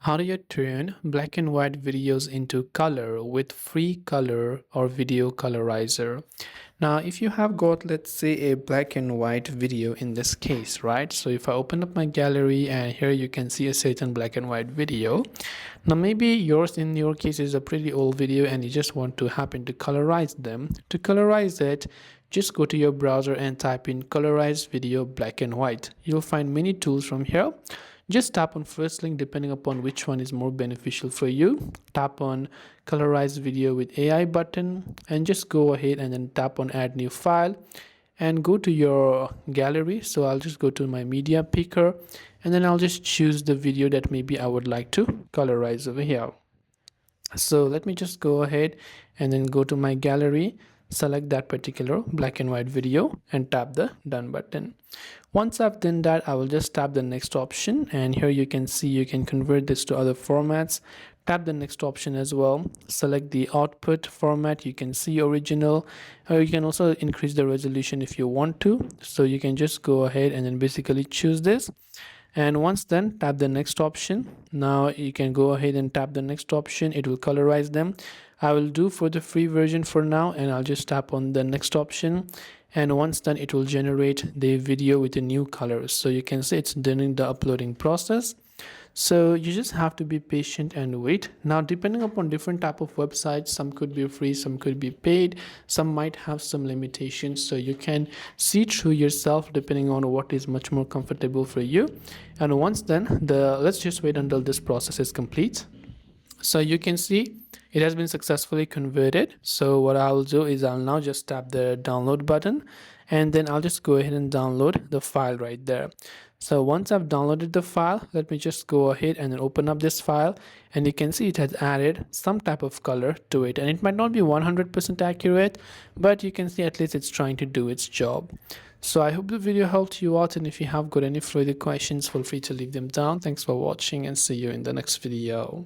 How do you turn black and white videos into color with free color or video colorizer? Now, if you have got, let's say, a black and white video in this case, right? So if I open up my gallery and here you can see a certain black and white video. Now, maybe yours in your case is a pretty old video and you just want to happen to colorize them. To colorize it, just go to your browser and type in colorized video black and white. You'll find many tools from here. Just tap on first link depending upon which one is more beneficial for you. Tap on colorized video with AI button and just go ahead and then tap on add new file and go to your gallery. So I'll just go to my media picker and then I'll just choose the video that maybe I would like to colorize over here. So let me just go ahead and then go to my gallery, select that particular black and white video and tap the done button. Once I've done that, I will just tap the next option and here you can see you can convert this to other formats. Tap the next option as well, select the output format. You can see original, or you can also increase the resolution if you want to. So you can just go ahead and then basically choose this. And once done, tap the next option. Now you can go ahead and tap the next option. It will colorize them. I will do for the free version for now, and I'll just tap on the next option, and once done it will generate the video with the new colors. So you can see it's doing the uploading process. So you just have to be patient and wait. Now depending upon different type of websites, some could be free, some could be paid, some might have some limitations, so you can see through yourself depending on what is much more comfortable for you. And once done, let's just wait until this process is complete. So you can see it has been successfully converted. So what I'll do is I'll now just tap the download button and then I'll just go ahead and download the file right there. So once I've downloaded the file, let me just go ahead and then open up this file, and you can see it has added some type of color to it, and it might not be 100% accurate, but you can see at least it's trying to do its job. So I hope the video helped you out, and if you have got any further questions, feel free to leave them down. Thanks for watching and see you in the next video.